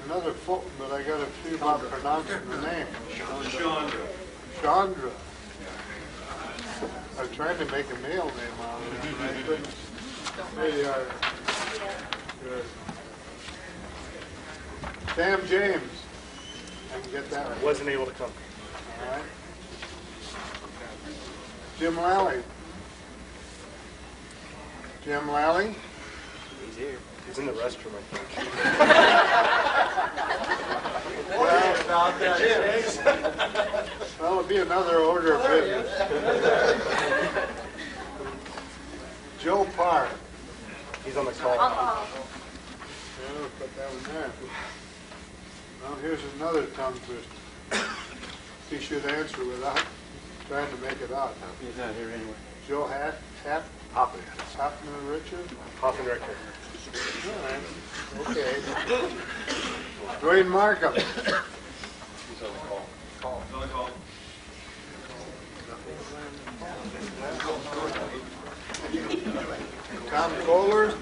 another Fulton, but I got a few about pronouncing the name. Chandra. I tried to make a male name out of it, but I couldn't. There you are. Good. Sam James. I can get that one. Wasn't able to come. All right. Jim Lally. Jim Lally? He's here. He's in the restroom, I think. Well, it'll be another order of business. Joe Parr. He's on the call. Yeah, we'll put that one there. Well, here's another tongue twister. He should answer without trying to make it out. He's not here anyway. Joe Hoffman Richard? Hoffman Richard. All right. Okay. Dwayne Markham. He's on the call. He's on the call. Tom Kohler. Is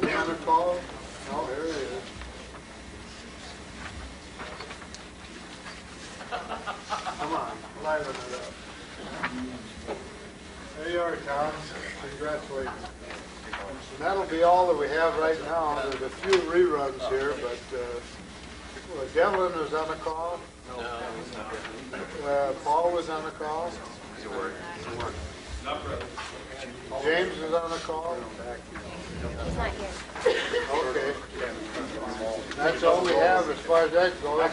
he on the call? Oh, there he is. Come on, liven it up. There you are, Tom. Congratulations. And that'll be all that we have right now. There's a few reruns here, but Devlin was on the call. Paul was on the call. He's a word. James is on the call. He's not here. Okay. That's all we have as far as that goes.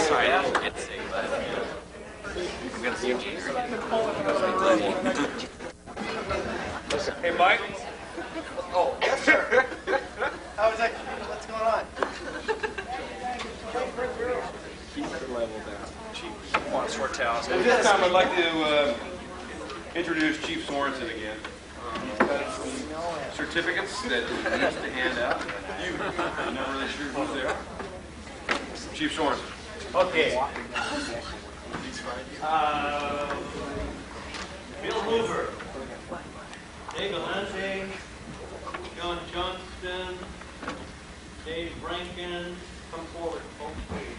Sorry, I didn't get to say that. I'm going to see him. Hey, Mike. Oh, yes, sir. How is that? What's going on? Keep the level down. Chief wants short towels. At this time, I'd like to introduce Chief Sorensen again. Certificates that he needs to hand out. I'm not really sure who's there. Chief Sorensen. Okay. Bill Hoover, Dave Valente, John Johnston, Dave Rankin, come forward, folks, please.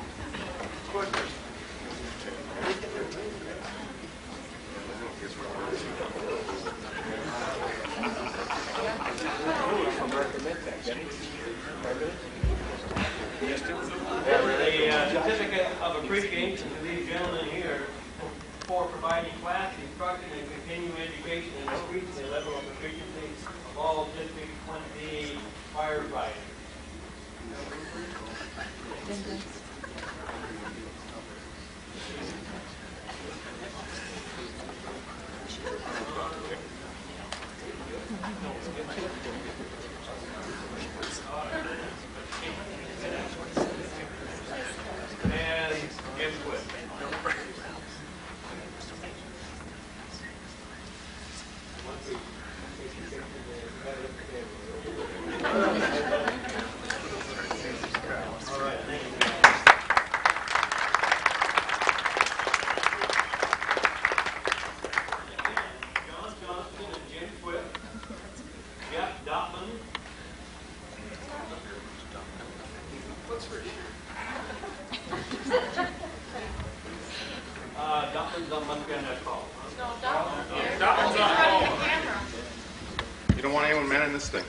A certificate of appreciation to these gentlemen here for providing class instruction and continuing education and increasing the level of efficiency of all District 20 firefighters. And guess what? You don't want anyone manning this thing.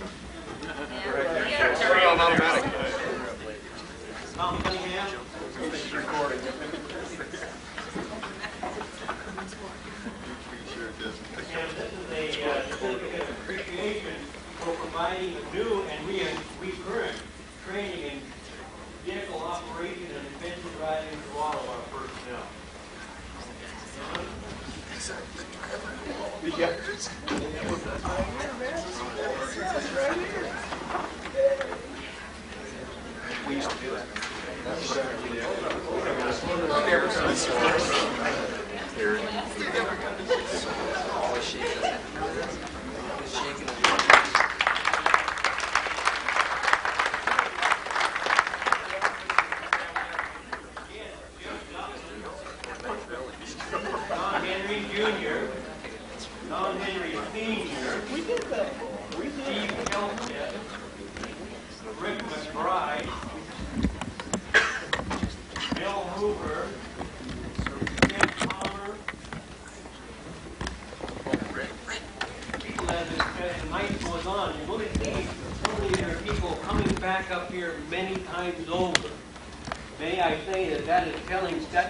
Appreciation for providing new and recurrent training in vehicle operation and defensive driving to all of our personnel. We used to do that. Don Henry Jr., Don Henry Sr., Steve Kelstead, Rick McBride, Bill Hoover, Tim Palmer. People, as the night goes on, you're going to see so many of their people coming back up here many times over. May I say that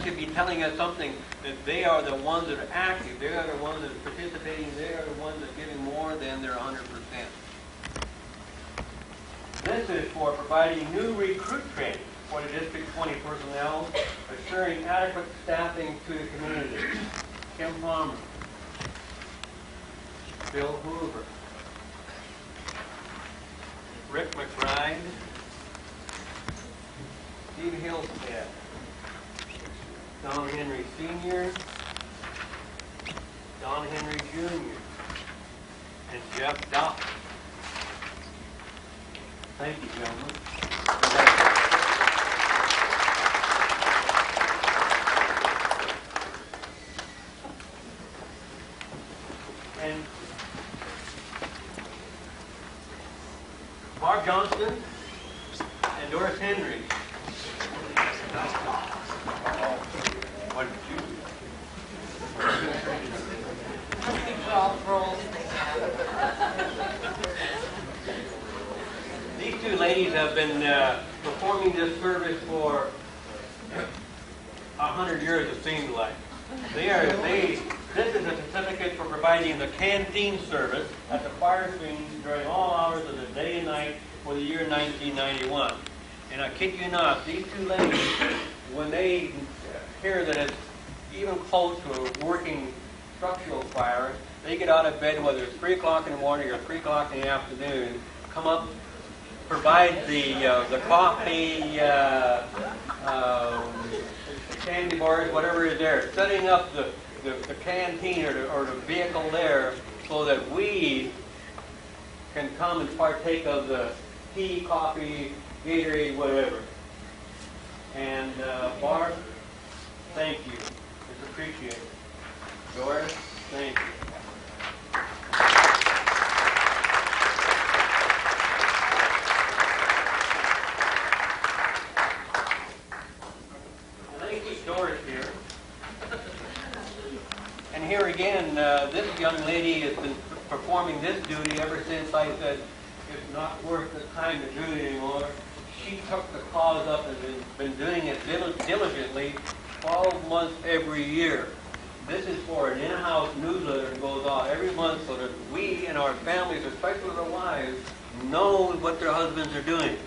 should be telling us something, that they are the ones that are active, they are the ones that are participating, they are the ones that are giving more than their 100%. This is for providing new recruit training for the District 20 personnel, assuring adequate staffing to the community. Kim Palmer, Bill Hoover, Rick McBride, Steve Hillstead, Don Henry Sr., Don Henry Jr., and Jeff Dopp. Thank you, gentlemen. And Mark Johnston and Doris Henry. What did you do? These two ladies have been performing this service for 100 years, it seems like. This is a certificate for providing the canteen service at the fire screens during all hours of the day and night for the year 1991. And I kid you not, these two ladies, when they hear that it's even close to a working structural fire, they get out of bed, whether it's 3 o'clock in the morning or 3 o'clock in the afternoon, come up, provide the coffee, candy bars, whatever is there, setting up the canteen or the vehicle there so that we can come and partake of the tea, coffee, Gatorade, whatever. And Barb, thank you. It's appreciated. Doris, thank you. Let me keep Doris here. And here again, this young lady has been performing this duty ever since I said it's not worth the time to do it anymore. She took the cause up and has been doing it diligently 12 months every year. This is for an in-house newsletter that goes out every month so that we and our families, especially our wives, know what their husbands are doing.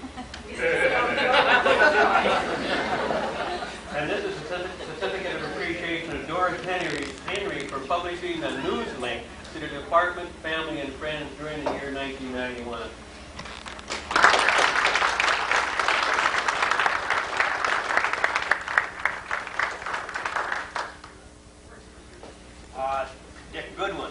And this is a certificate of appreciation of Doris Henry for publishing a news link to the department, family, and friends during the year 1991. Dick Goodwin.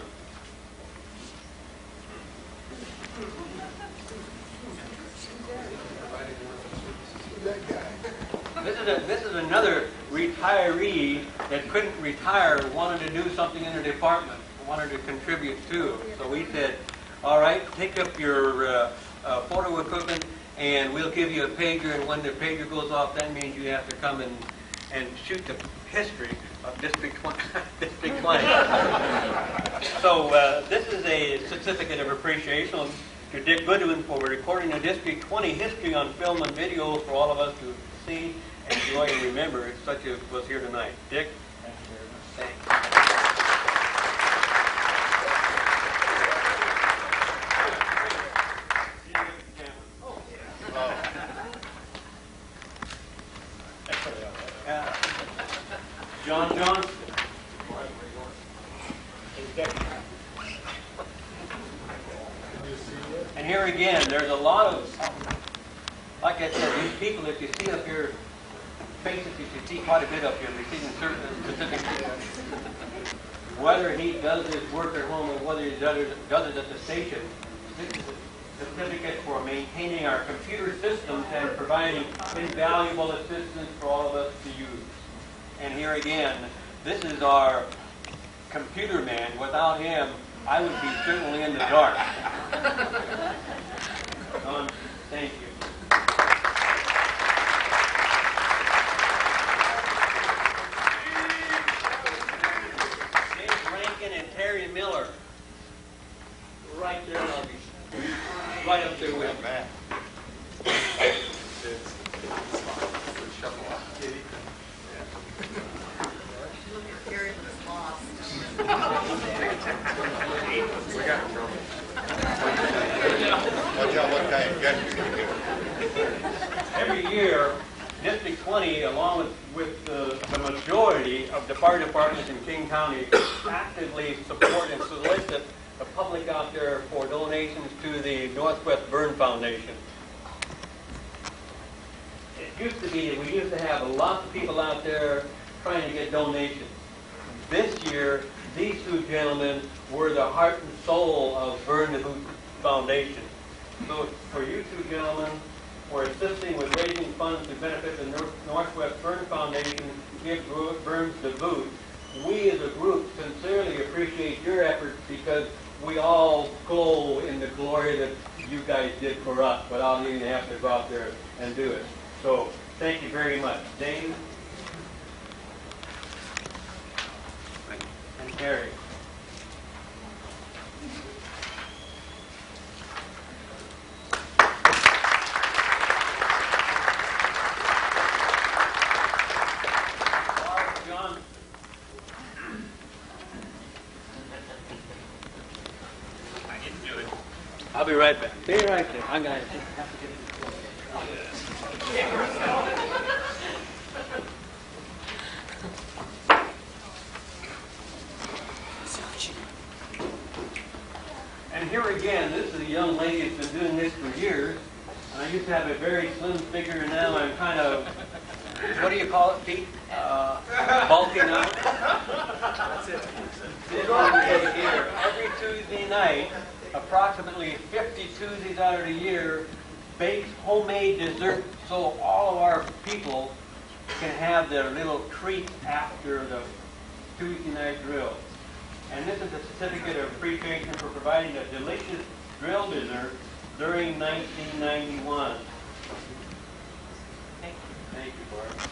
This is another retiree that couldn't retire and wanted to do something in the department, wanted to contribute too. So we said, all right, take up your photo equipment and we'll give you a pager, and when the pager goes off, that means you have to come and shoot the history of District 20. District 20. So this is a certificate of appreciation to Dick Goodwin for recording the District 20 history on film and video for all of us to see, enjoy, and remember, such as was here tonight. Dick? Thank you very much. Thanks. John Johnston. And here again, there's a lot of, like I said, these people that you see up here faces you can see quite a bit of him receiving certain specific whether he does his work at home or whether he does it at the station. This is a certificate for maintaining our computer systems and providing invaluable assistance for all of us to use. And here again, this is our computer man. Without him, I would be certainly in the dark. Don, thank you. James Rankin and Terry Miller. Right there, I'll be right up there with you. Every year, District 20, along with the majority of the fire departments in King County, actively support and solicit the public out there for donations to the Northwest Burn Foundation. It used to be that we used to have a lot of people out there trying to get donations. This year, these two gentlemen were the heart and soul of Burn the Boot Foundation. So for you two gentlemen, for assisting with raising funds to benefit the Northwest Burn Foundation, give Burns the Boot, we as a group sincerely appreciate your efforts because we all glow in the glory that you guys did for us without even having to go out there and do it. So thank you very much. Dave and Terry. John. I'll be right back. Be right there. I'm going to have to get it. And here again, this is a young lady that's been doing this for years. I used to have a very slim figure, and now I'm kind of, what do you call it, Pete? Bulking out. That's it. This one here, every Tuesday night, approximately 50 Tuesdays out of the year, bakes homemade dessert so all of our people can have their little treat after the Tuesday night drill. And this is a certificate of appreciation for providing a delicious grill dessert during 1991. Thank you, Bart.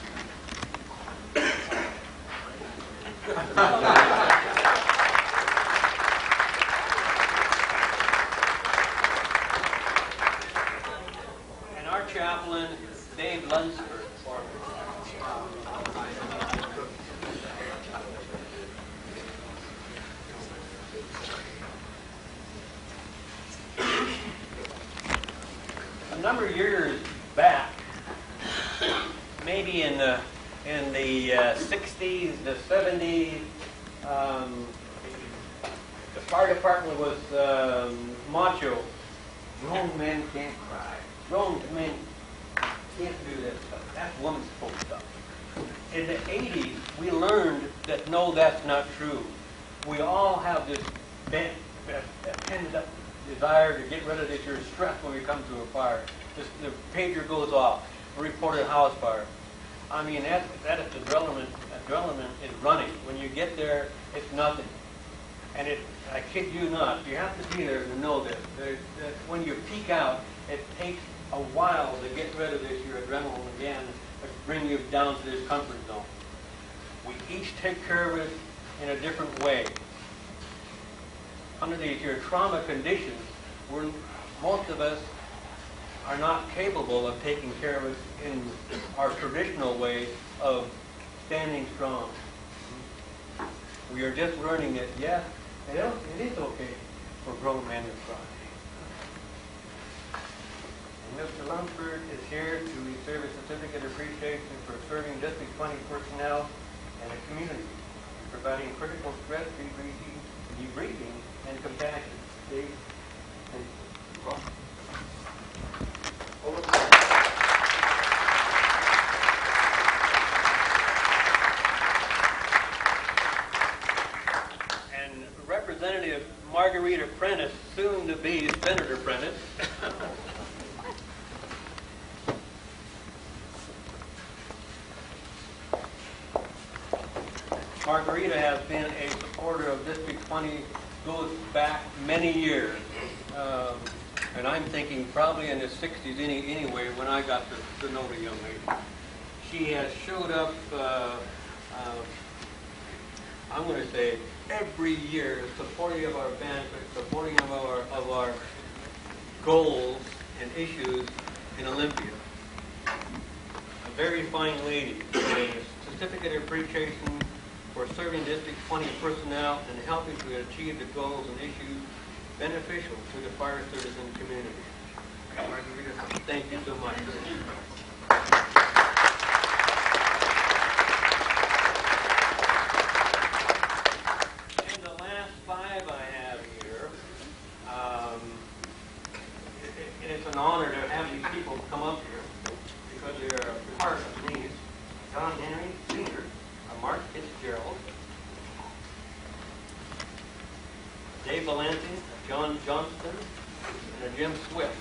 And our chaplain, Dave Lunsford. A number of years back, maybe in the 60s, the 70s, the fire department was macho. Grown men can't cry. Grown men can't do that stuff. That's woman's folk stuff. In the 80s, we learned that no, that's not true. We all have this pent up desire to get rid of this. You're stressed when we come to a fire. The pager goes off. A reported house fire. I mean, that is adrenaline is running. When you get there, it's nothing. And I kid you not, you have to be there to know this. That when you peak out, it takes a while to get rid of this, your adrenaline again, to bring you down to this comfort zone. We each take care of it in a different way. Under your trauma conditions, most of us are not capable of taking care of it in our traditional way of standing strong. We are just learning that, yes, it is okay for grown men to cry. And Mr. Lunsford is here to receive a certificate of appreciation for serving District 20 personnel and the community, providing critical stress debriefing and compassion. Dave, thank you. Representative Margarita Prentice, soon to be Senator Prentice. Margarita has been a supporter of District 20, goes back many years. And I'm thinking probably in the 60s anyway when I got to know the young lady. She has showed up, I'm going to say, every year supporting of our banquet, supporting of our goals and issues in Olympia. A very fine lady, a certificate of appreciation for serving District 20 personnel and helping to achieve the goals and issues beneficial to the fire service and community. Margarita, thank you so much. And the last five I have here, and it's an honor to have these people come up here because they're a part of these. John Henry Sr., Mark Fitzgerald, Dave Valenti, John Johnston, and Jim Swift.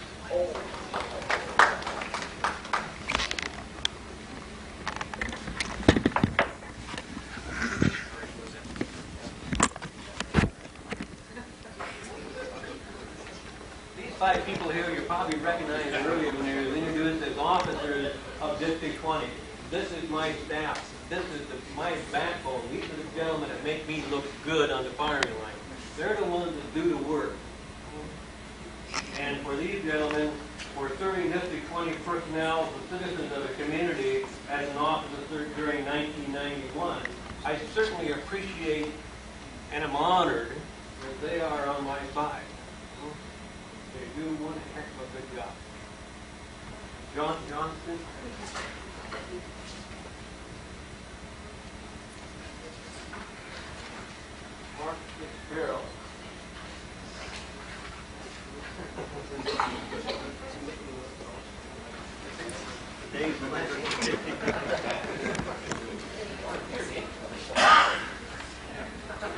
These five people here you probably recognized earlier when they were introduced as officers of District 20. This is my staff. This is my backbone. These are the gentlemen that make me look good on the firing line. They're the ones that do the work. And for these gentlemen, for serving District 20 personnel and citizens of the community as an officer during 1991, I certainly appreciate and am honored that they are on my side. They do one heck of a good job. John Johnston. Mark Fitzgerald. Dave Valenti.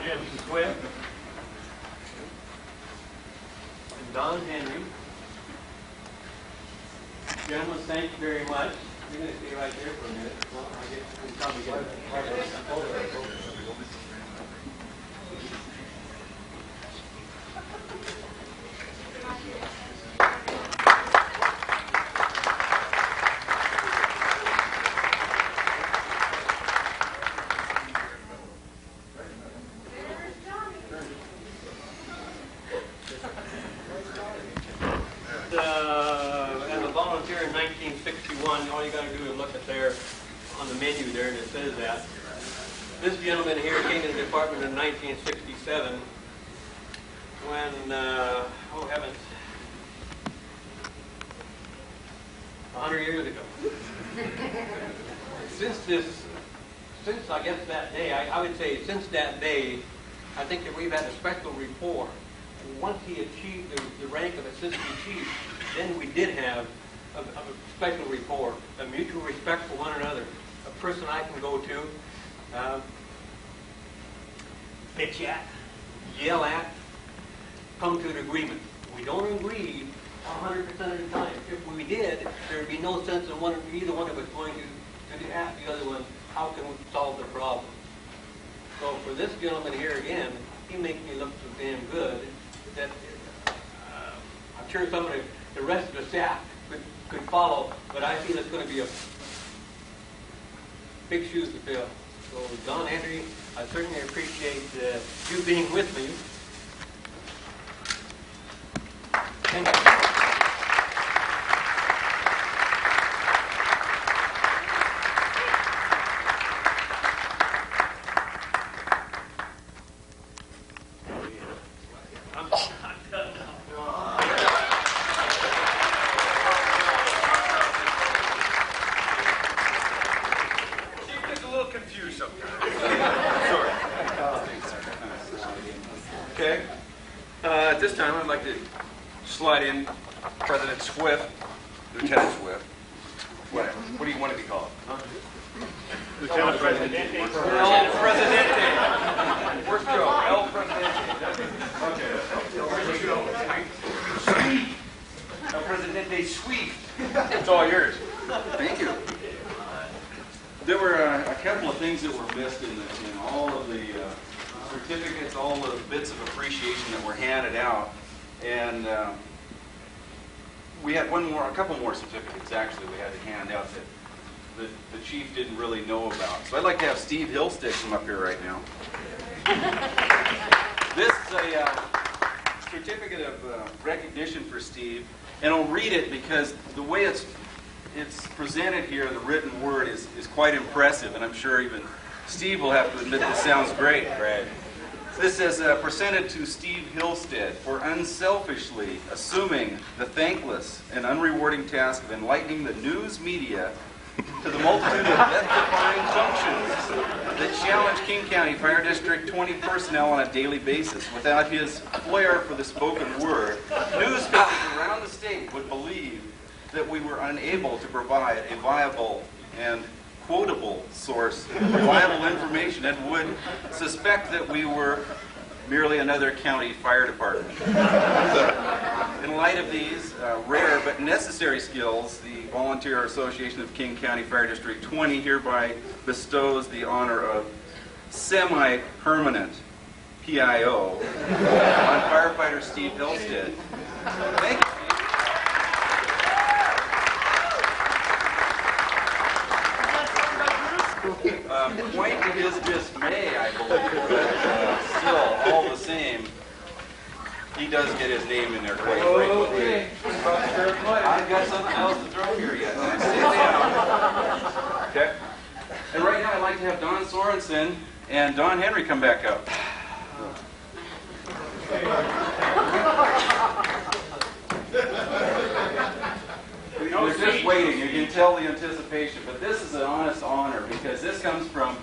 Jim Swift. And Don Henry. Gentlemen, thank you very much. You're going to stay right there for a minute. Well, I guess we can probably get it. As a volunteer in 1961, all you got to do is look at there on the menu there, and it says that. This gentleman here came to the department in 1967 when, oh heavens, 100 years ago. Since I guess that day, I would say since that day, I think that we've had a special rapport. Once he achieved the rank of assistant chief, then we did have a special rapport, a mutual respect for one another, a person I can go to, bitch at, yell at, come to an agreement. We don't agree 100% of the time. If we did, there would be no sense in either one of us going to ask the other one, how can we solve the problem? So for this gentleman here again, he makes me look so damn good that I'm sure some of the rest of the staff could follow, but I feel it's going to be a big shoes to fill. So Don Henry, I certainly appreciate you being with me. Thank you. Okay. At this time, I'd like to slide in President Swift, Lieutenant Swift. What do you want to be called? Huh? Lieutenant Presidente. El Presidente. Where's Joe? El Presidente. It's all yours. Thank you. There were a couple of things that were missed in all of the certificates, all the bits of appreciation that were handed out, and we had a couple more certificates actually we had to hand out that the chief didn't really know about. So I'd like to have Steve Hillstead come up here right now. This is a certificate of recognition for Steve, and I'll read it because the way it's presented here, the written word is quite impressive, and I'm sure even Steve will have to admit this sounds great. Right. This says, presented to Steve Hillstead for unselfishly assuming the thankless and unrewarding task of enlightening the news media to the multitude of death-defying functions that challenge King County Fire District 20 personnel on a daily basis. Without his flair for the spoken word, newspapers around the state would believe that we were unable to provide a viable and quotable source of reliable information and would suspect that we were merely another county fire department. In light of these rare but necessary skills, the Volunteer Association of King County Fire District 20 hereby bestows the honor of semi-permanent PIO on firefighter Steve Hillstead. Thank you, Steve. Quite to his dismay, I believe, but still, all the same, he does get his name in there quite frequently. Okay. I've got something else to throw here yet. Sit down. Okay. And right now, I'd like to have Don Sorensen and Don Henry come back up. They're just waiting. You can tell the anticipation. But this is an honest honor because this comes from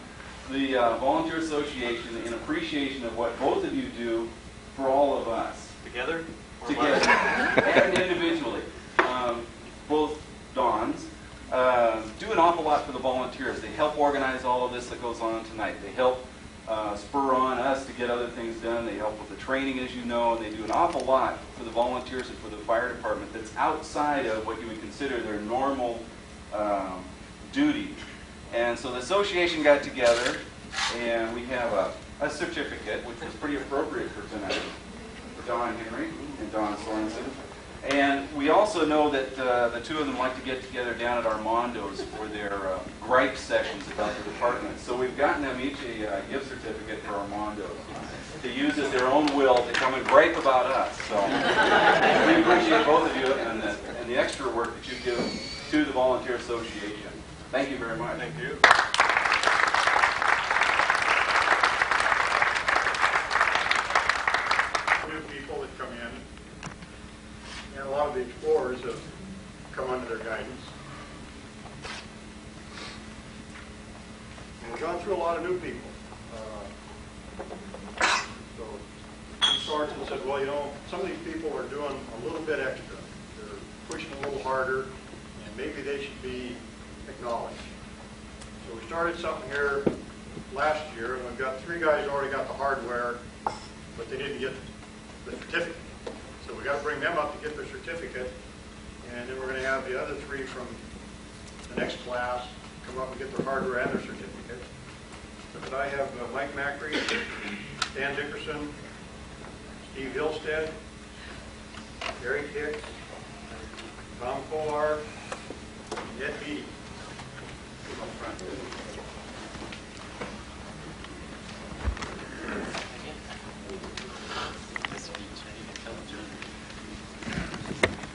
the Volunteer Association in appreciation of what both of you do for all of us. Together? Together. And individually. Both Dons do an awful lot for the volunteers. They help organize all of this that goes on tonight. They help spur on us to get other things done. They help with the training, as you know, and they do an awful lot for the volunteers and for the fire department that's outside of what you would consider their normal duty. And so the association got together, and we have a certificate, which was pretty appropriate for tonight, for Don Henry and Don Sorensen. And we also know that the two of them like to get together down at Armando's for their gripe sessions about the department. So we've gotten them each a gift certificate for Armando's to use as their own will to come and gripe about us. So we appreciate both of you and the extra work that you give to the Volunteer Association. Thank you very much. Thank you. New people that come in, and a lot of the explorers have come under their guidance. And we've gone through a lot of new people. So Sorensen said, well, you know, some of these people are doing a little bit extra. They're pushing a little harder, and maybe they should be acknowledged. So we started something here last year, and we've got 3 guys who already got the hardware, but they didn't get the certificate. So we got to bring them up to get their certificate, and then we're going to have the other 3 from the next class come up and get their hardware and their certificate. But I have Mike Macri, Dan Dickerson, Steve Hillstead, Eric Hicks, Tom Kolar, and Ed Beatty. Up front.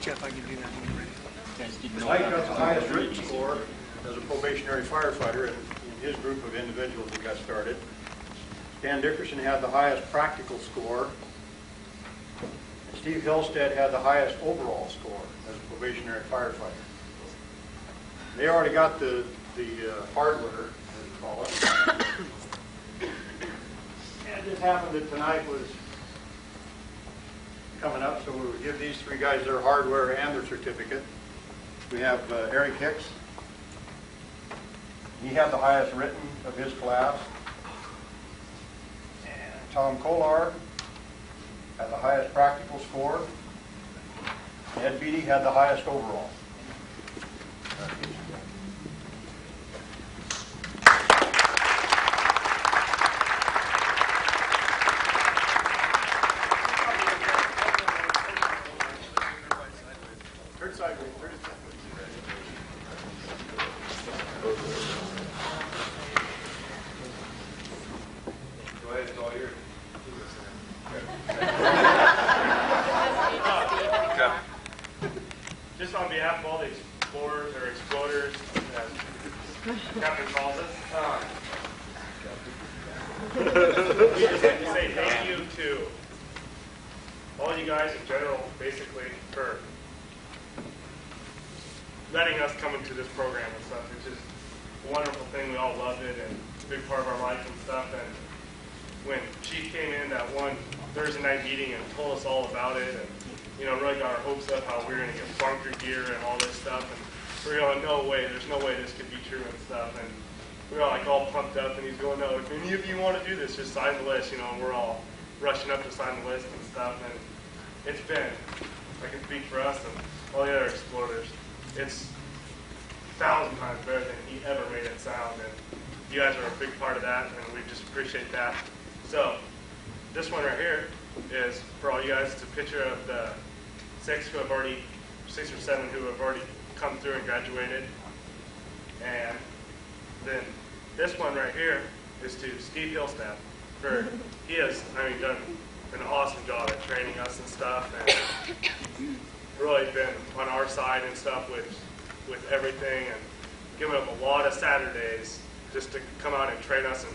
Jeff, I can do that when you're ready. Mike got the highest written score as a probationary firefighter in his group of individuals that got started. Dan Dickerson had the highest practical score. Steve Hillstead had the highest overall score as a probationary firefighter. They already got the hardware, as we call it. And it just happened that tonight was coming up, so we would give these 3 guys their hardware and their certificate. We have Eric Hicks. He had the highest written of his class. And Tom Kolar had the highest practical score. Ed Beatty had the highest overall. Just on behalf of all the explorers or exploders, as Captain calls us, we just have to say thank you to all you guys in general, basically, for letting us come into this program and stuff. It's just a wonderful thing. We all loved it, and it's a big part of our life and stuff. And when Chief came in that one Thursday night meeting and told us all about it, and really got our hopes up how we were going to get bunker gear and all this stuff, and we were going, no way, there's no way this could be true and stuff. And we were all pumped up, and he's going, no, if any of you want to do this, just sign the list. And we're all rushing up to sign the list and stuff. And it's been, I can speak for us and all the other explorers, it's 1,000 times better than he ever made it sound. And you guys are a big part of that, and we just appreciate that. So this one right here is for all you guys. It's a picture of the 6 or 7 who have already come through and graduated. And then this one right here is to Steve Hillstaff. He has, done an awesome job at training us and stuff, and really been on our side and stuff with everything, and giving up a lot of Saturdays just to come out and train us. And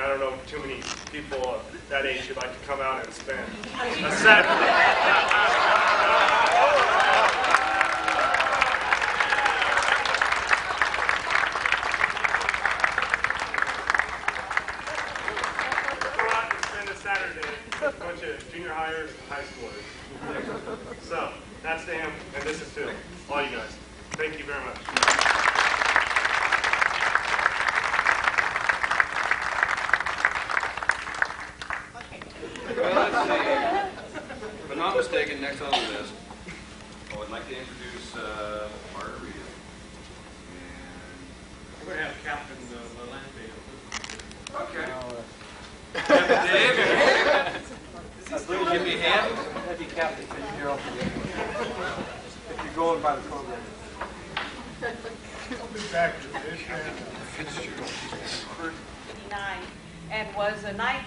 I don't know too many people that age who'd like to come out and spend a Saturday. A bunch of junior hires and high schoolers. So that's to him, and this is to all you guys. Thank you very much. Well, let's see. If I'm not mistaken, next on the list, I'd like to introduce Margarita. We're going to have Captain Lalanté. Okay. Give me a hand. That'd be Captain, because you're off the if you're going by the program. Back to this and was a night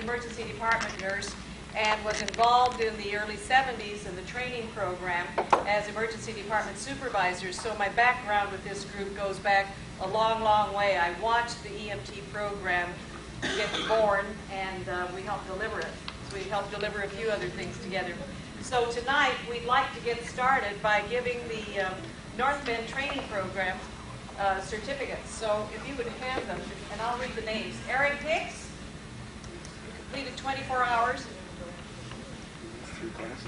emergency department nurse and was involved in the early 70s in the training program as emergency department supervisors. So my background with this group goes back a long, long way. I watched the EMT program get born, and we helped deliver it. So we helped deliver a few other things together. So tonight we'd like to get started by giving the North Bend training program certificates. So if you would hand them, and I'll read the names. Eric Hicks, completed 24 hours. 3 classes.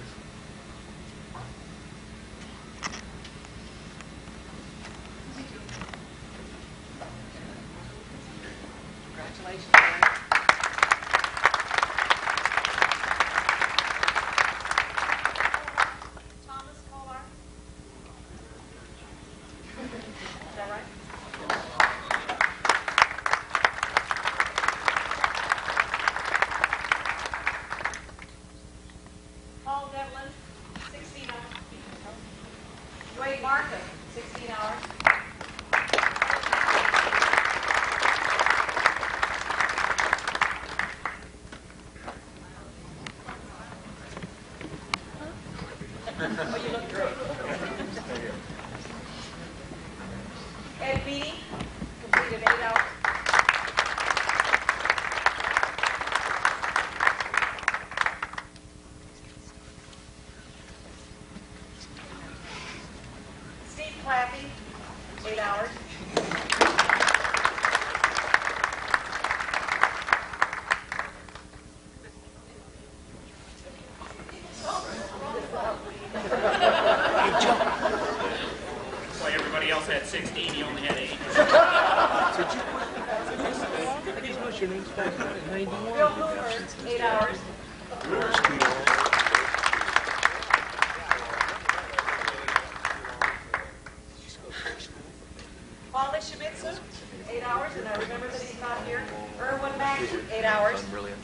Congratulations, Eric. Thomas Kolar. Is that right? Paul Devlin, 16 hours. Wade Markham, 16 hours. Oh, you look great. Ed Beatty, completed 8 hours. Steve Clappy, 8 hours. Like everybody else had 16, he only had 8. Bill Hoover, 8 hours. Paula Shibitsu, 8 hours, and I remember that he's not here. Erwin Mack, 8 hours. Brilliant.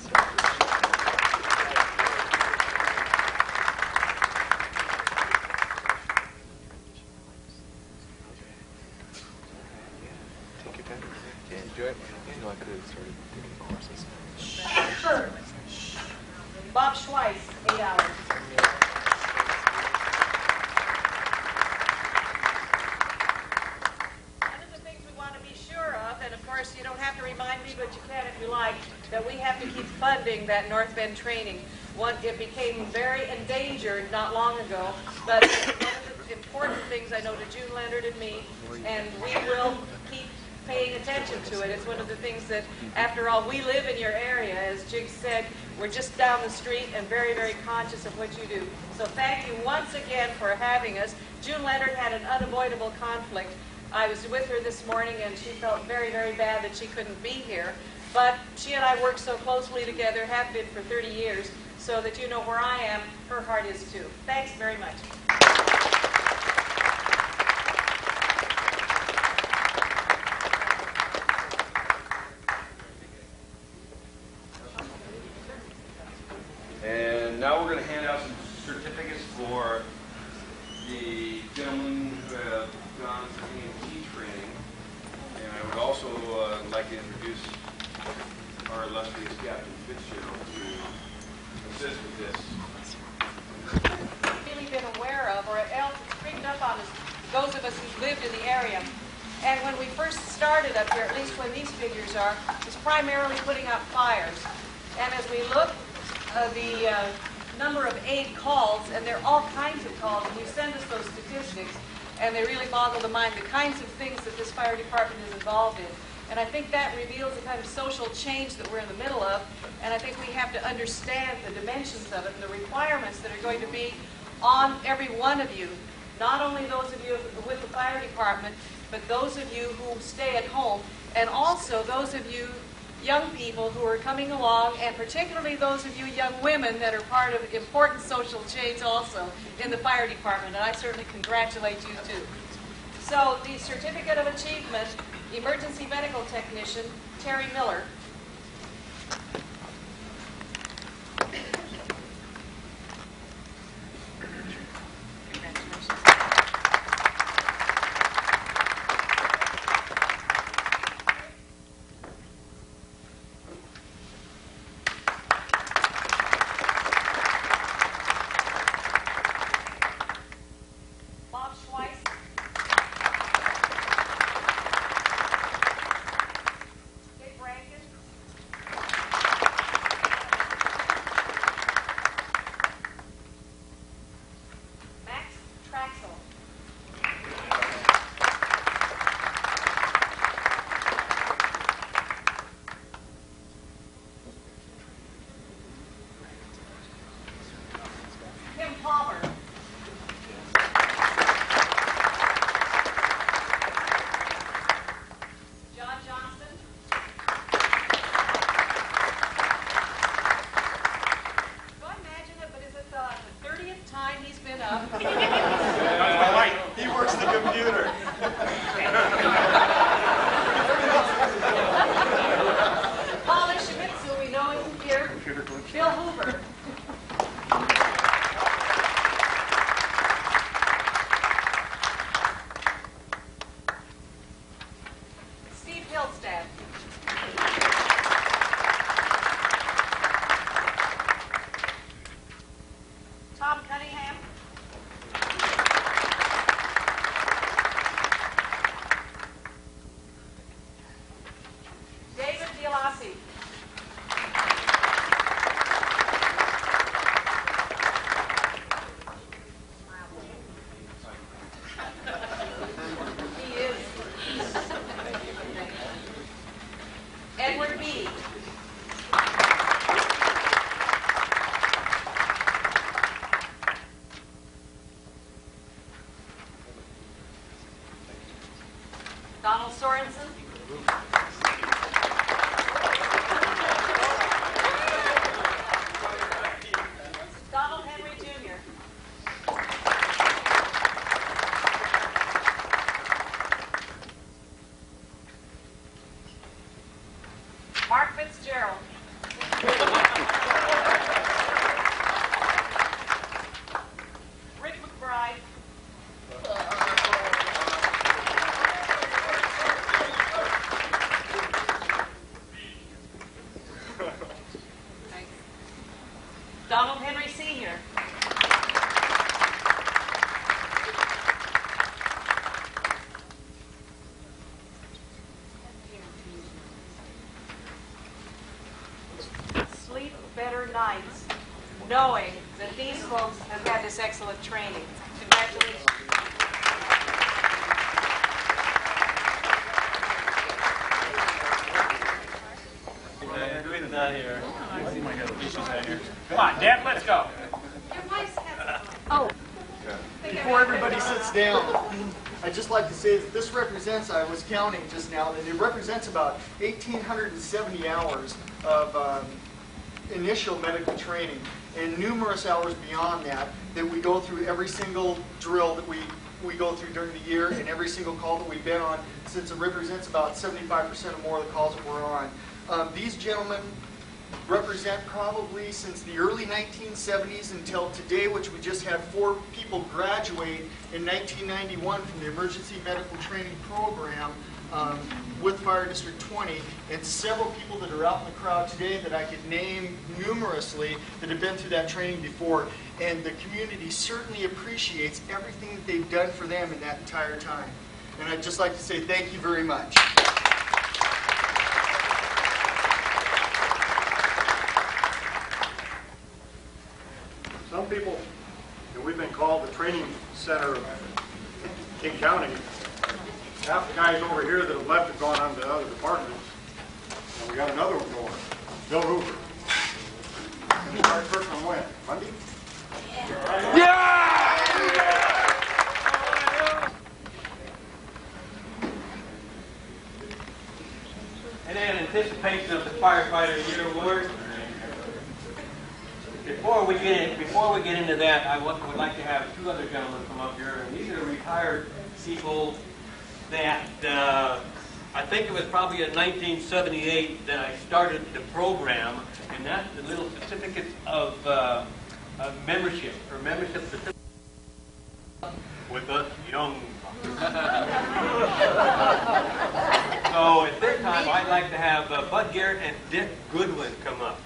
Take your time. Yeah, enjoy it. You know, I could have started taking courses. Bob Schweiss, 8 hours. One of the things we want to be sure of, and of course you don't have to remind me, but you can if you like, that we have to keep funding that North Bend training. It became very endangered not long ago, but one of the important things I know to June Leonard and me, and we will keep paying attention to it. It's one of the things that, after all, we live in your area. As Jig said, we're just down the street and very, very conscious of what you do. So thank you once again for having us. June Leonard had an unavoidable conflict. I was with her this morning and she felt very, very bad that she couldn't be here. But she and I work so closely together, have been for 30 years, so that you know where I am, her heart is too. Thanks very much. And now we're going to hand out some certificates for the gentlemen who have gone through EMT training. And I would also like to introduce our illustrious Captain Fitzgerald to assist with this. Really been aware of, or else it's creeped up on us, those of us who've lived in the area. And when we first started up here, at least when these figures are, it's primarily putting out fires. And as we look, the number of aid calls, and there are all kinds of calls, and you send us those statistics, and they really boggle the mind, the kinds of things that this fire department is involved in. And I think that reveals the kind of social change that we're in the middle of, and I think we have to understand the dimensions of it and the requirements that are going to be on every one of you, not only those of you with the fire department, but those of you who stay at home, and also those of you young people who are coming along, and particularly those of you young women that are part of important social change also in the fire department, and I certainly congratulate you too. So the Certificate of Achievement, Emergency Medical Technician, Terry Miller. Bob Schweiss. Dick Rankin. Max Traxel. Kim Palmer. John Johnson. Go imagine it, but is it the 30th time he's been up? He works the computer. Paula Schmitzu, we know him here. Bill Hoover. Steve Hillstad. Tom Cunningham. David DeLassi. Donald Henry Sr. Sleep better nights, knowing that these folks have had this excellent training. Congratulations. Not here. Come on, Deb, let's go. Oh. Before everybody sits down, I'd just like to say that this represents, I was counting just now, that it represents about 1,870 hours of initial medical training and numerous hours beyond that we go through every single drill that we go through during the year and every single call that we've been on, since it represents about 75% or more of the calls that we're on. These gentlemen represent probably since the early 1970s until today, which we just had 4 people graduate in 1991 from the Emergency Medical Training Program with Fire District 20, and several people that are out in the crowd today that I could name numerously that have been through that training before. And the community certainly appreciates everything that they've done for them in that entire time. And I'd just like to say thank you very much. Some people, and we've been called the training center of King County. Half the guys over here that have left have gone on to other departments. And we got another one going, Bill Hoover. And the hard first on when? Monday? And in anticipation of the Firefighter Year Award, before we get into that, I would like to have 2 other gentlemen come up here. And these are retired people that I think it was probably in 1978 that I started the program, and that's the little certificate of membership, or membership certificate with us young. So at this time, I'd like to have Bud Garrett and Dick Goodwin come up.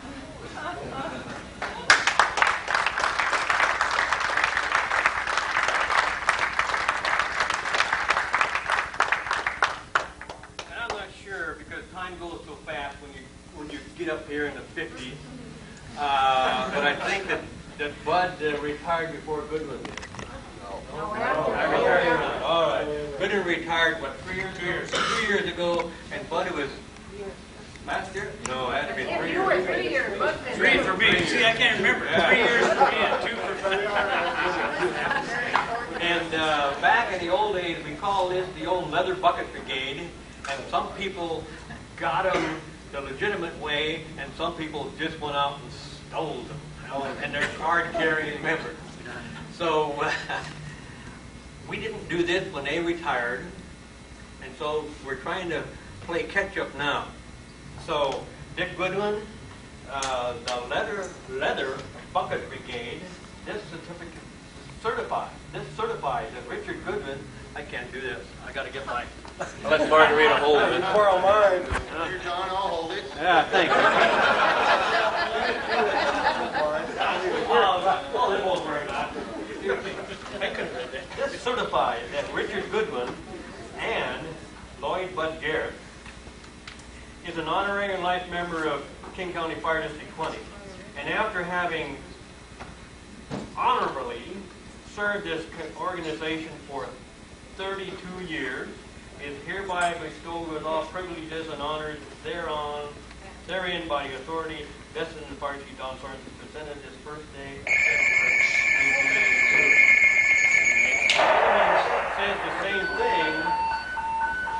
Time goes so fast when you get up here in the 50s, but I think that Bud retired before Goodwin did. All right. Goodwin retired, what, 3 years ago? 2 years ago, and Bud was last year? No, it had to be 3 years. You were 3 years. 3 for me. See, I can't remember. 3 years for me and 2 for Bud. And back in the old days, we called this the old Leather Bucket Brigade, and some people got them the legitimate way, and some people just went out and stole them, and they're card-carrying members. So we didn't do this when they retired, and so we're trying to play catch-up now. So Dick Goodwin, the Leather Bucket Brigade, this certificate certifies. This certifies that Richard Goodwin. I can't do this. I got to get my. Let Margarita hold it. Borrow mine. Here, John, I'll hold it. Yeah, thank you. Oh, it won't worry about it. This certifies that Richard Goodwin and Lloyd Bud Garrett is an honorary and life member of King County Fire District 20. And after having honorably served this organization for 32 years, is hereby bestowed with all privileges and honors therein by the authority vested in the Fire Chief Don Sorensen, presented this first day of February 1982. Says the same thing,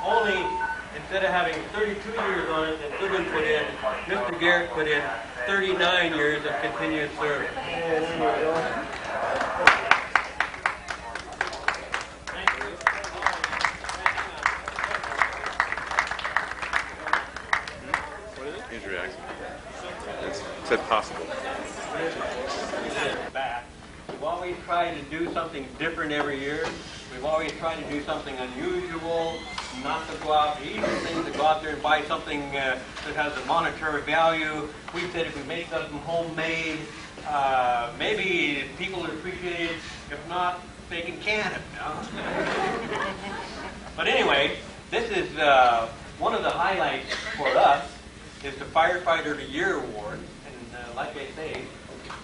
only instead of having 32 years on it that Goodwin put in, Mr. Garrett put in 39 years of continuous service. Said possible. We've always tried to do something different every year. We've always tried to do something unusual, not to go out to eat things, to go out there and buy something that has a monetary value. We said if we make something homemade, maybe people would appreciate it. If not, they can can it. But anyway, this is one of the highlights for us is the Firefighter of the Year Award. And like I say,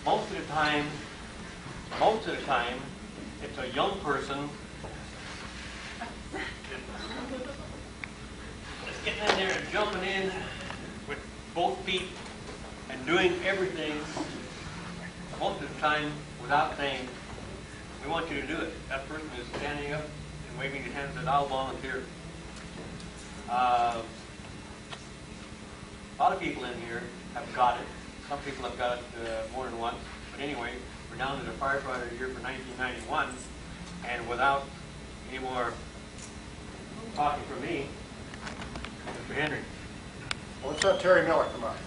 most of the time, it's a young person that's getting in there and jumping in with both feet and doing everything most of the time without saying, we want you to do it. That person is standing up and waving his hands and says, I'll volunteer. A lot of people in here have got it. Some people have got it more than once. But anyway, we're down to the Firefighter of the Year for 1991. And without any more talking from me, Mr. Henry. Well, let's have Terry Miller come up.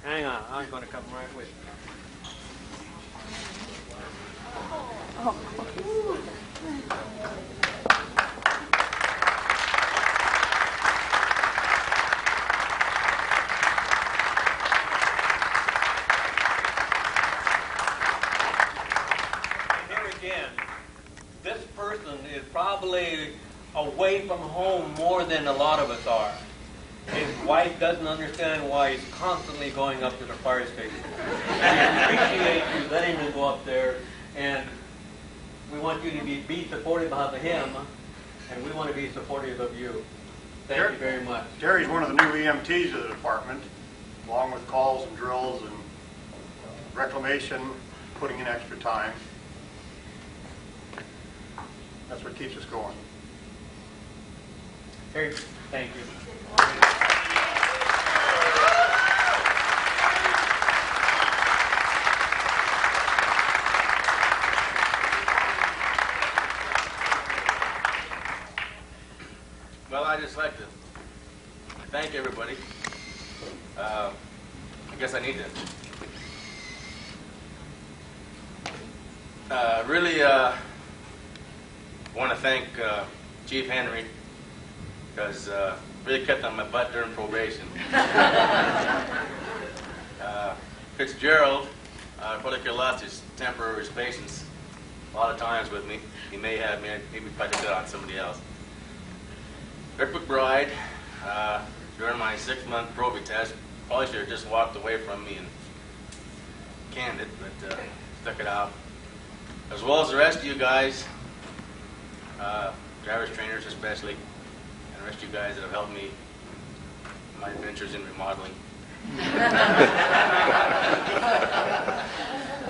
Hang on, I'm going to come right with you. And here again, this person is probably away from home more than a lot of us are. His wife doesn't understand why he's constantly going up to the fire station. We appreciate you letting him go up there, and we want you to be supportive of him, and we want to be supportive of you. Thank you very much. Terry's one of the new EMTs of the department, along with calls and drills and reclamation, putting in extra time. That's what keeps us going. Terry, thank you. Well, I'd just like to thank everybody. I guess I need to really want to thank Chief Henry, because really kept on my butt during probation. Fitzgerald probably lost his temper or his patience a lot of times with me. He may have, maybe probably did on somebody else. Rick McBride, during my 6-month probie test, probably should have just walked away from me and canned it, but stuck it out. As well as the rest of you guys, driver's trainers especially, and the rest of you guys that have helped me in my adventures in remodeling.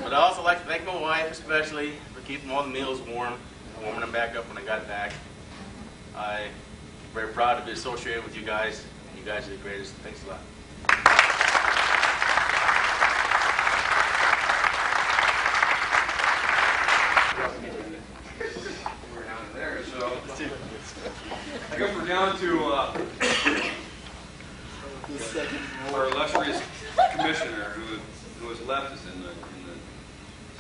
But I also like to thank my wife especially for keeping all the meals warm and warming them back up when I got back. I'm very proud to be associated with you guys, and you guys are the greatest. Thanks a lot. We're down there, so I guess we're down to our illustrious commissioner who has left us in the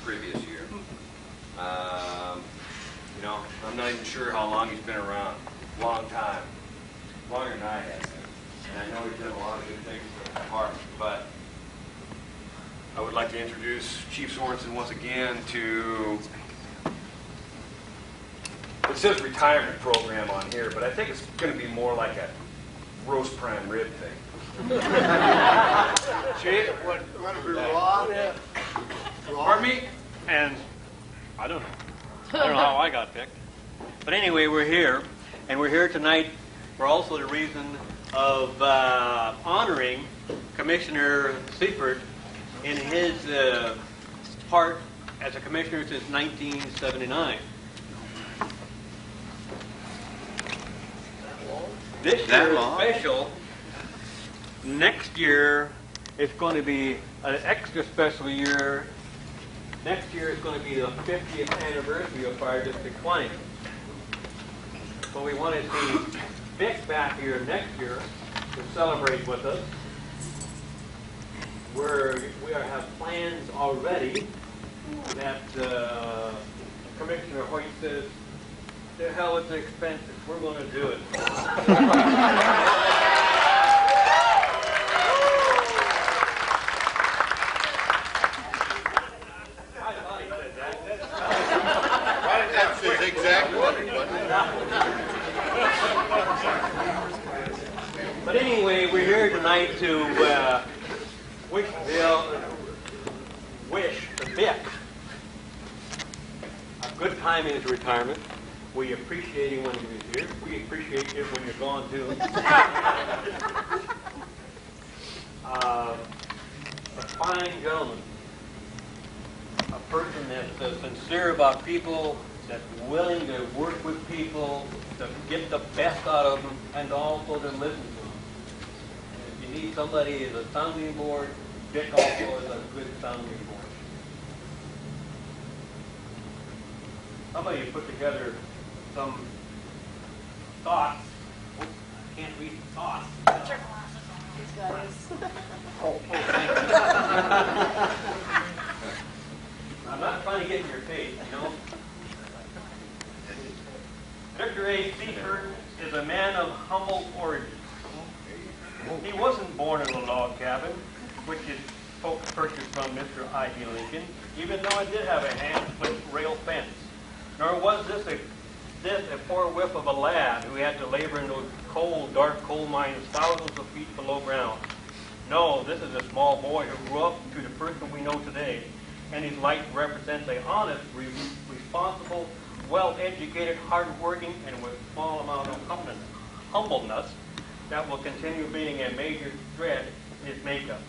previous year. You know, I'm not even sure how long he's been around. Long time, longer than I have. And I know he's done a lot of good things for the department. But I would like to introduce Chief Sorensen once again to. It says retirement program on here, but I think it's going to be more like a roast prime rib thing. Chief, what to be raw? Pardon me? And I don't know how I got picked. But anyway, we're here, and we're here tonight for also the reason of honoring Commissioner Seifert in his part as a commissioner since 1979. This year is special next year it's going to be an extra special year. Next year is going to be the 50th anniversary of Fire District 20. So we want to see Vic back here next year to celebrate with us. We have plans already that Commissioner Hoyt says, the hell, it's expensive. We're going to do it. I thought he said that. That's his exact word. But anyway, we're here tonight to wish Vic a good time in his retirement. We appreciate him when he was here. We appreciate you when you're gone too. A fine gentleman, a person that's sincere about people, that's willing to work with people, to get the best out of them, and also to listen to them. And if you need somebody as a sounding board, Dick also is a good sounding board. Somebody put together some thoughts. Oops, I can't read thoughts. Put your glasses on. He's got his. Thank you. I'm not trying to get in your face, you know. Victor A. Seifert is a man of humble origins. He wasn't born in a log cabin, which his folks purchased from Mr. I.D. Lincoln, even though it did have a hand-split rail fence. Nor was this a poor whiff of a lad who had to labor in those cold, dark coal mines thousands of feet below ground. No, this is a small boy who grew up to the person we know today, and his life represents a honest, responsible, well-educated, hard-working, and with a small amount of humbleness that will continue being a major thread in his makeup.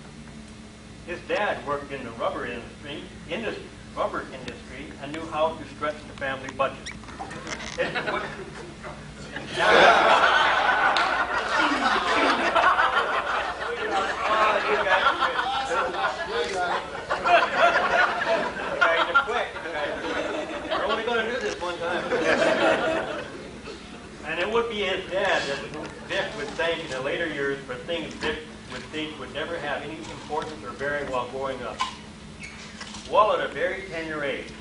His dad worked in the rubber industry, and knew how to stretch the family budget. We're only going to do this one time. And it would be his dad that Vic would thank in the later years for things Vic would think would never have any importance or bearing while growing up. Well, at a very tender age,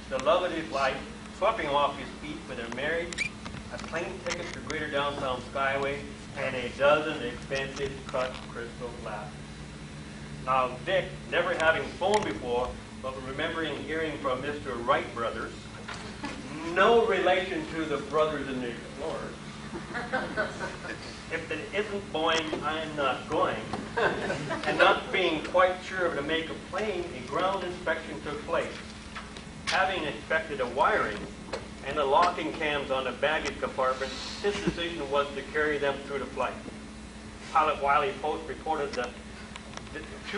the love of his life swept him off his feet with a marriage, a plane ticket to Greater Downtown Skyway, and a dozen expensive cut crystal glasses. Now, Vic, never having flown before, but remembering hearing from Mr. Wright brothers, no relation to the brothers in the Explorers. If it isn't Boeing, I'm not going. And not being quite sure of the make of plane, a ground inspection took place. Having inspected the wiring and the locking cams on the baggage compartment, his decision was to carry them through the flight. Pilot Wiley Post reported to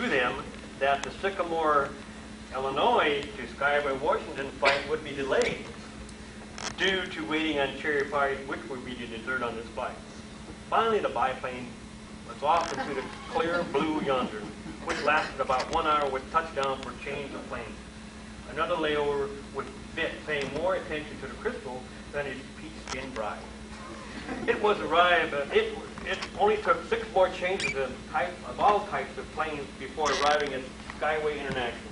them that the Sycamore, Illinois to Skyway, Washington flight would be delayed due to waiting on cherry pies, which would be the dessert on this flight. Finally, the biplane was off into the clear blue yonder, which lasted about 1 hour with touchdown for change of plane. Another layover with Vic paying more attention to the crystal than his peach-skinned bride. It only took 6 more changes of all types of planes before arriving at Skyway International.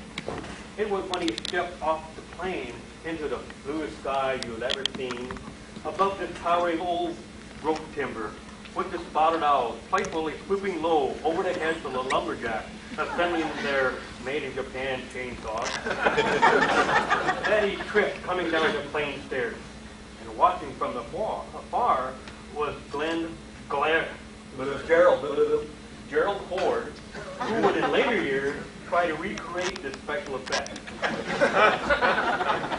It was when he stepped off the plane into the bluest sky you've ever seen, above the towering old rope timber, with the spotted owls playfully swooping low over the heads of the lumberjacks, assembling their made-in-Japan chainsaws. Then he tripped coming down the plane stairs, and watching from afar was Gerald Ford, who would in later years try to recreate this special effect.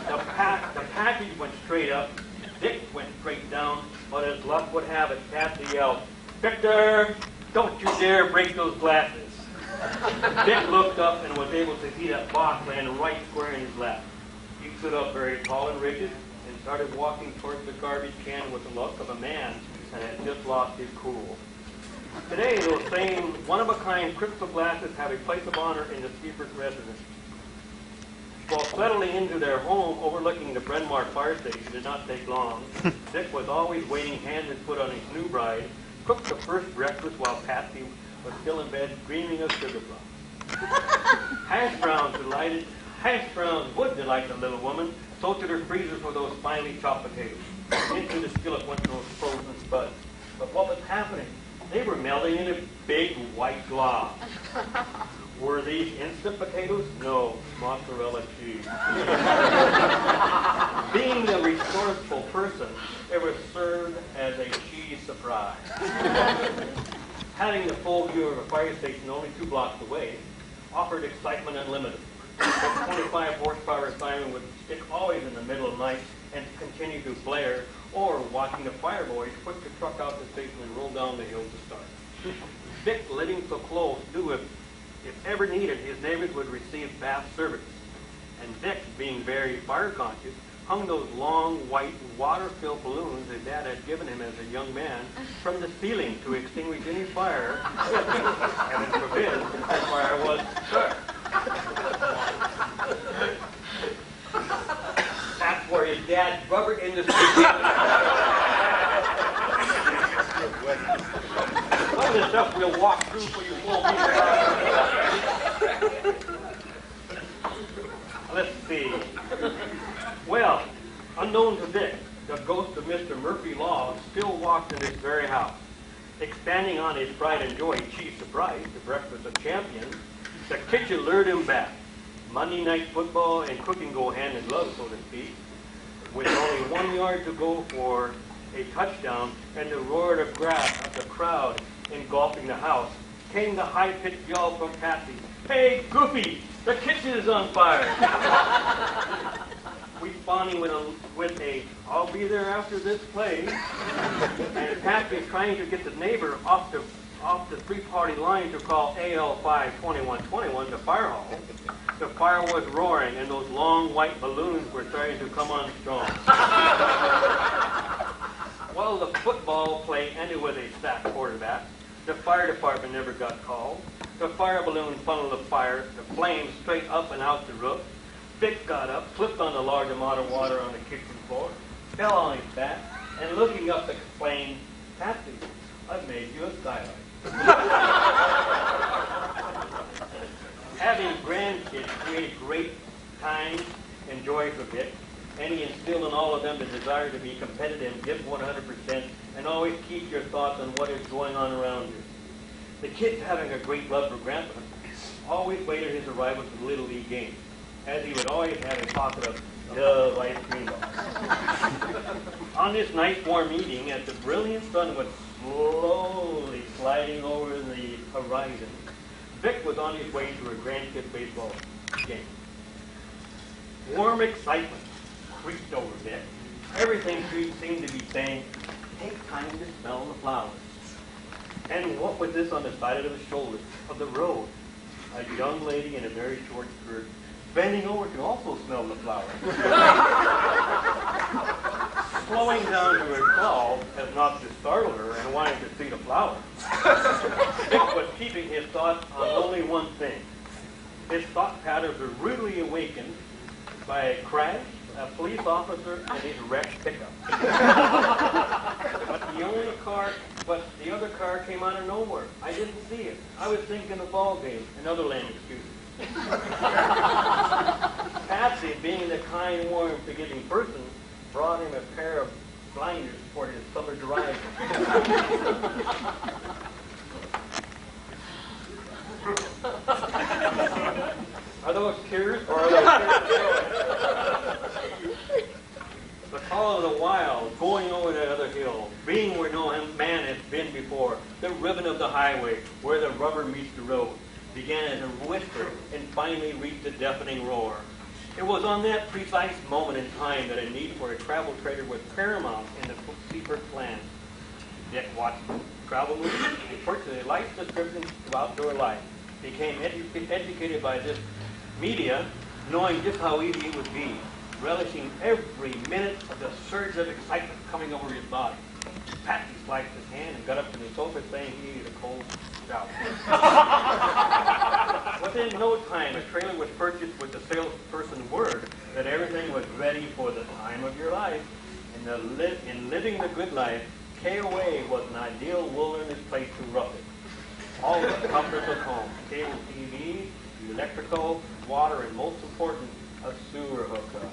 The package went straight up, Dick went straight down, but as luck would have it, Patsy yelled, "Victor, don't you dare break those glasses." Dick looked up and was able to see that box land right square in his lap. He stood up very tall and rigid and started walking towards the garbage can with the look of a man that had just lost his cool. Today, those same one-of-a-kind crystal glasses have a place of honor in the Seabrook residence. While settling into their home overlooking the Bryn Mawr fire station did not take long. Dick was always waiting hand and foot on his new bride, cooked the first breakfast while Patsy was still in bed dreaming of sugar plums. Hash browns would delight the little woman, so to her freezer for those finely chopped potatoes. Into the skillet went those frozen spuds. But what was happening? They were melting in a big white glob. Were these instant potatoes? No, mozzarella cheese. Being a resourceful person, they were served as a cheese surprise. Having the full view of a fire station only 2 blocks away offered excitement unlimited. The 25 horsepower siren would stick always in the middle of the night and continue to blare, or watching the fire boys put the truck out the station and roll down the hill to start. Vic, living so close, knew if ever needed, his neighbors would receive bath service. And Vic, being very fire conscious, hung those long, white, water-filled balloons his dad had given him as a young man from the ceiling to extinguish any fire, heaven forbid, the fire was start. That's where his dad rubbered industry. Some of the stuff we'll walk through for you won't be. Let's see. Well, unknown to Vic, the ghost of Mr. Murphy Law still walked in this very house. Expanding on his pride and joy, cheese surprise, the breakfast of champions, the kitchen lured him back. Monday night football and cooking go hand in glove, so to speak. With only 1 yard to go for a touchdown and the roar of the crowd engulfing the house, came the high-pitched yell from Patsy. Hey, Goofy, the kitchen is on fire. Responding with a, I'll be there after this play. And Patsy trying to get the neighbor off the 3-party line to call AL 52121, the fire hall. The fire was roaring, and those long white balloons were starting to come on strong. Well, the football play ended with a sacked quarterback. The fire department never got called. The fire balloon funneled the flames straight up and out the roof. Vic got up, slipped on the large amount of water on the kitchen floor, fell on his back, and looking up exclaimed, Patsy, I've made you a skylight. Having grandkids created great time and joy for Vic, and he instilled in all of them the desire to be competitive, give 100%, and always keep your thoughts on what is going on around you. The kids, having a great love for Grandpa, always waited his arrival to the Little League game, as he would always have a pocket of Dove ice cream box. On this nice warm evening, as the brilliant sun was slowly sliding over the horizon, Vic was on his way to a grandkid baseball game. Warm excitement creeped over Vic. Everything seemed to be saying, take time to smell the flowers. And what was this on the side of the shoulder of the road? A young lady in a very short skirt, bending over to also smell the flowers. Slowing down to her call as not to startle her and wanting to see the flowers. Vic was keeping his thoughts on only one thing. His thought patterns were rudely awakened by a crash, a police officer, and his wrecked pickup. But the other car came out of nowhere. I didn't see it. I was thinking of ball game and other lame excuses. Patsy, being the kind, warm, forgiving person, brought him a pair of blinders for his summer drive. Are those tears or are those tears? The call of the wild, going over that other hill, being where no man has been before, the ribbon of the highway, where the rubber meets the road, began as a whisper and finally reached a deafening roar. It was on that precise moment in time that a need for a travel trailer was paramount in the Seabrook plan. Dick watched travel movies and purchased a life subscription to outdoor life. Became educated by this media, knowing just how easy it would be, relishing every minute of the surge of excitement coming over his body. Patsy sliced his hand and got up to the sofa saying he needed a cold shower. Within no time, a trailer was purchased with the salesperson's word that everything was ready for the time of your life. In living the good life, KOA was an ideal wilderness place to rough it. All the comforts of home, cable TV, electrical, water, and most important, a sewer hookup.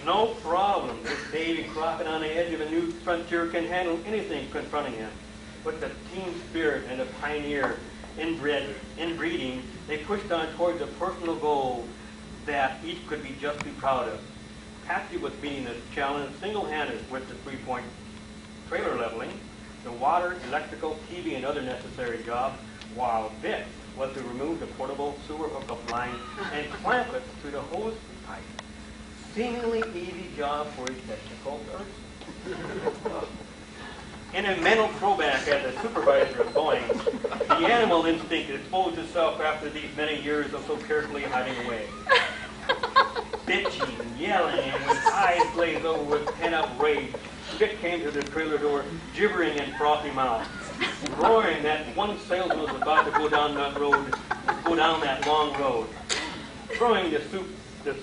No problem. This baby cropping on the edge of a new frontier can handle anything confronting him. With the team spirit and a pioneer inbreeding, they pushed on towards a personal goal that each could be justly proud of. Patsy was meeting this challenge single-handed with the 3-point trailer leveling, the water, electrical, TV, and other necessary jobs, while Vic was to remove the portable sewer hookup line and clamp it to the hose pipe. Seemingly easy job for a technical person. In a mental throwback as a supervisor of Boeing, the animal instinct exposed itself after these many years of so carefully hiding away. Bitching, yelling, and with eyes glazed over with pent-up rage, Vic came to the trailer door, gibbering and frothy mouth, roaring that one salesman was about to go down that long road. Throwing the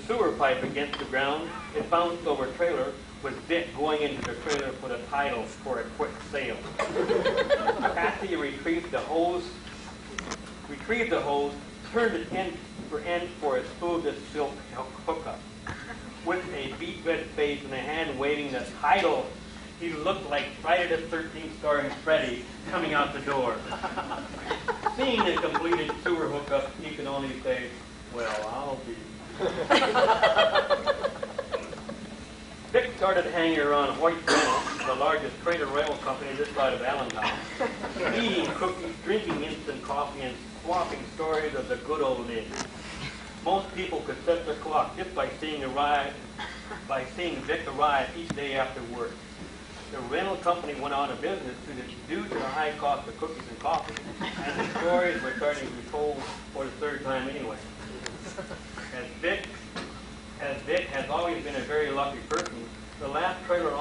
sewer pipe against the ground, it bounced over a trailer, with Vic going into the trailer for the title for a quick sale. Patsy retrieved the hose, turned it end for a smooth silk hookup. With a beet red face and a hand waving the title, he looked like Friday the 13th starring Freddy coming out the door. Seeing the completed sewer hookup, he could only say, "Well, I'll be." Vic started hanging around White Rental, the largest trailer rail company this side of Allentown, eating cookies, drinking instant coffee, and swapping stories of the good old days. Most people could set their clock just by seeing Vic arrive each day after work. The rental company went out of business due to the high cost of cookies and coffee, and the stories were starting to be told for the third time anyway. As Vic has always been a very lucky person, the last trailer rolled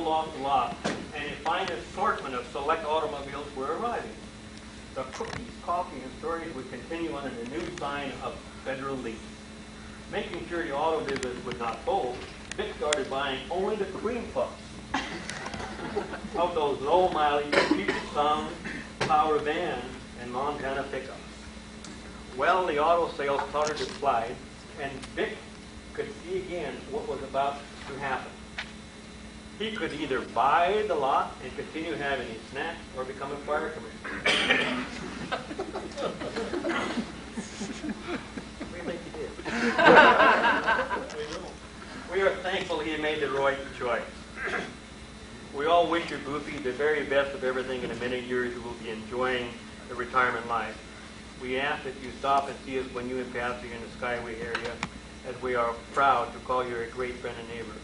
off the lot, and a fine assortment of select automobiles were arriving. The cookies, coffee, and stories would continue under the new sign of federal lease. Making sure the auto business would not fold, Vic started buying only the cream puffs of those low-mileage Puget Sound power vans and Montana pickups. Well, the auto sales started to slide, and Vic could see again what was about to happen. He could either buy the lot and continue having his snacks or become a fire commissioner. What do you think he did? We are thankful he made the right choice. We all wish your Goofy the very best of everything in the many years you will be enjoying the retirement life. We ask that you stop and see us when you and Patsy are in the Skyway area, as we are proud to call you a great friend and neighbor.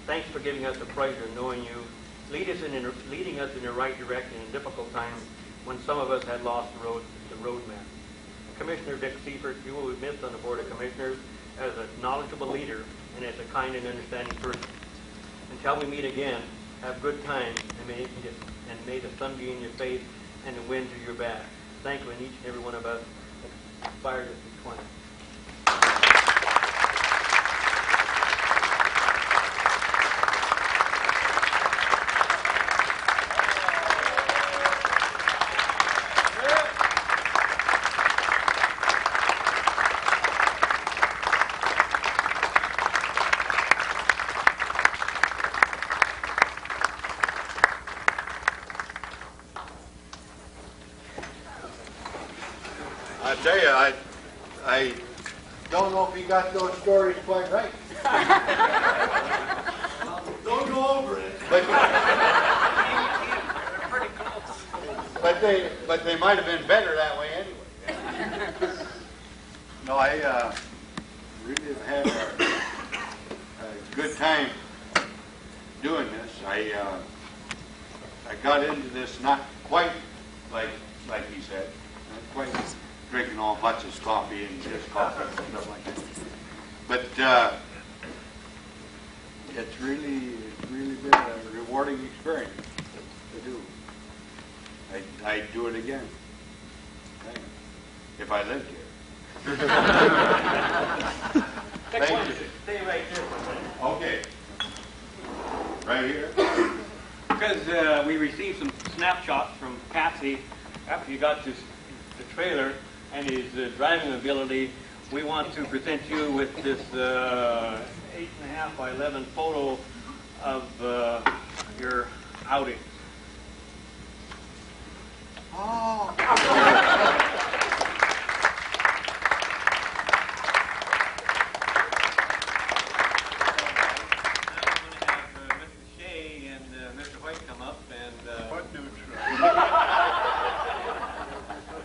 Thanks for giving us the pleasure of knowing you, leading us in the right direction in difficult times when some of us had lost the road map. Commissioner Vic Seifert, you will be missed on the Board of Commissioners as a knowledgeable leader and as a kind and understanding person. Until we meet again, have good times, and may the sun be in your face and the wind to your back. Thank you, and each and every one of us aspire to be 20. I tell you, I don't know if he got those stories quite right. Don't go over it. But they might have been better that way anyway. No, I really have had a good time doing this. I got into this not quite like he said, not quite drinking all Butch's coffee and his coffee and stuff like that. But it's really been a rewarding experience to do. I'd do it again. If I lived here. Thank you. Stay right there for a minute. Okay. Right here. Because we received some snapshots from Patsy after he got the trailer and his driving ability. We want to present you with this 8.5 by 11 photo of your outing. Oh. What new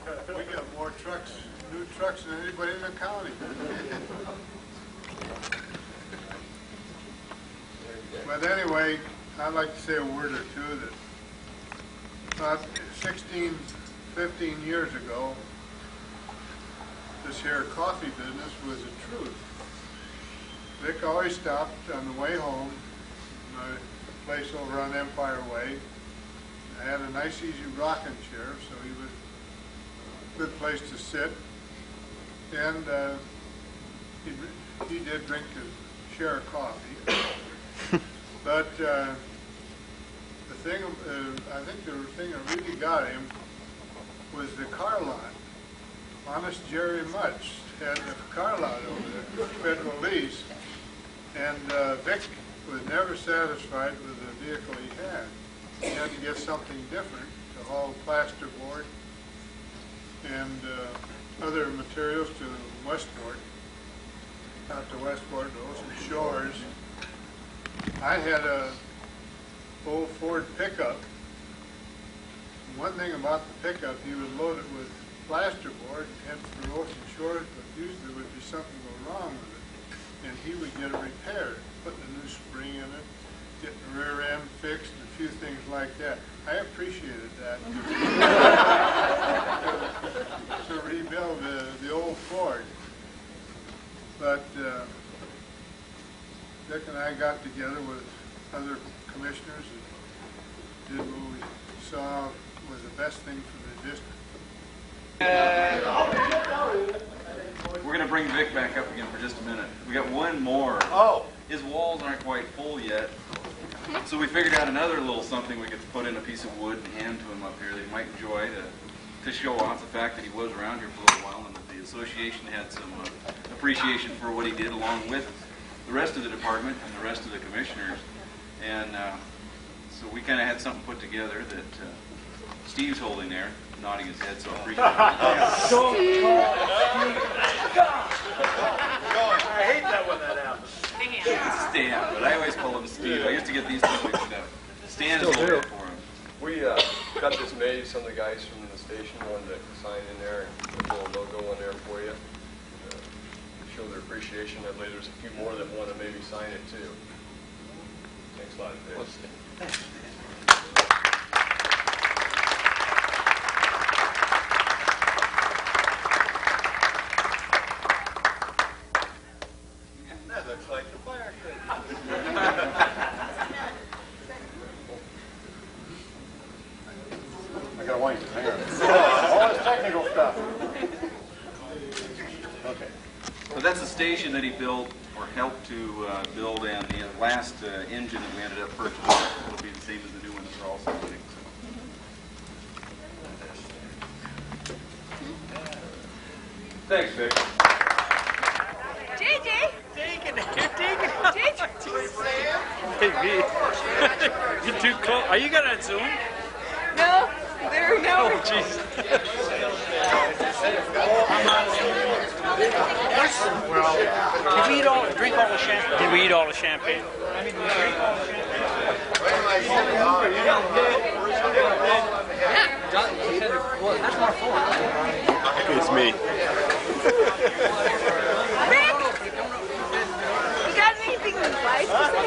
truck? We got more trucks, new trucks than anybody in the county. But anyway, I'd like to say a word or two that about 16, 15 years ago, this here coffee business was a truth. Vic always stopped on the way home, my place over on Empire Way. I had a nice easy rocking chair, so he was a good place to sit. And he did drink his share of coffee. But the thing, I think the thing that really got him was the car lot. Honest Jerry Mutz had the car lot over there, federal lease, and Vic was never satisfied with the vehicle he had. He had to get something different to haul plasterboard and other materials to Westport, out to Westport, to Ocean Shores. I had a old Ford pickup. One thing about the pickup, he would load it with plasterboard and head for Ocean Shores, but usually there would be something go wrong with it. And he would get it repaired, putting a new spring in it, getting the rear end fixed, and a few things like that. I appreciated that. To rebuild the old Ford. But Dick and I got together with other commissioners and did what we saw was the best thing for the district. We're going to bring Vic back up again for just a minute. We got one more. Oh. His walls aren't quite full yet. So we figured out another little something we could put in a piece of wood and hand to him up here that he might enjoy to show off the fact that he was around here for a little while and that the association had some appreciation for what he did along with the rest of the department and the rest of the commissioners. And so we kind of had something put together that Steve's holding there, nodding his head, so I appreciate it. I hate that when that happens. Stan, but I always call him Steve. I used to get these two mixed up. Stan is holding it for him. We got this made. Some of the guys from the station wanted to sign in there and put a little logo in there for you. Show their appreciation. That way there's a few more that want to maybe sign it too. Thanks a lot, Vic. That looks like the fire pit. I got a wine. Hang on. All this technical stuff. Okay. So that's the station that he built or helped to build, and the last engine that we ended up purchasing will be the same as the new one that we're also putting. Thanks, Vic. JJ! Taking it. Hey, me. You're too close. Are you gonna zoom? No, there, no. Oh, jeez. Did we drink all the champagne? Did we eat all the champagne? It's me. Rick! You got anything nice to say?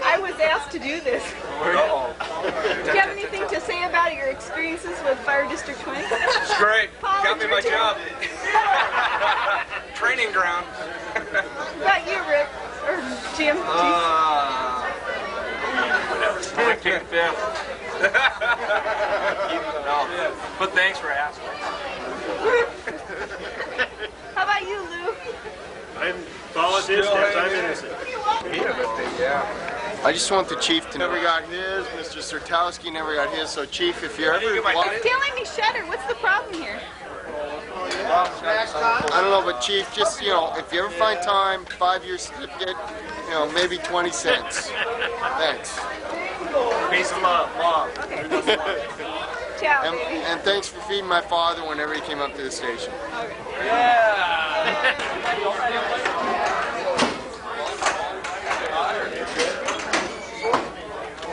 I was asked to do this. Uh-oh. Do you have anything to say about your experiences with Fire District 20? It's great. Paul, Got me my it's your job. turn. Training ground. What about you, Rick? Or Jim? I kicked fifth. No. But thanks for asking. How about you, Lou? I'm followed this, I'm innocent. I just want the chief to never got his, Mr. Sertowski never got his, so chief, if you're ever... It's killing me, Shutter. What's the problem here? I don't know, but chief, just, you know, if you ever find time, 5-year certificate, you know, maybe 20 cents. Thanks. Peace of love, Mom. Okay. Ciao, baby. And thanks for feeding my father whenever he came up to the station. Okay. Yeah.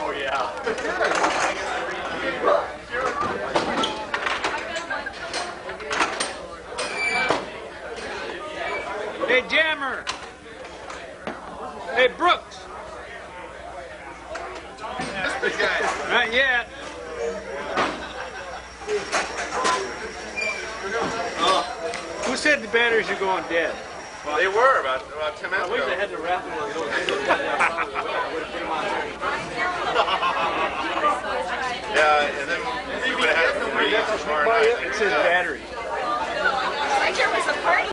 Oh, yeah. Hey, Jammer. Hey, Brooks. Not yet. Who said the batteries are going dead? They were about 10 minutes I wish ago. I had the raffle.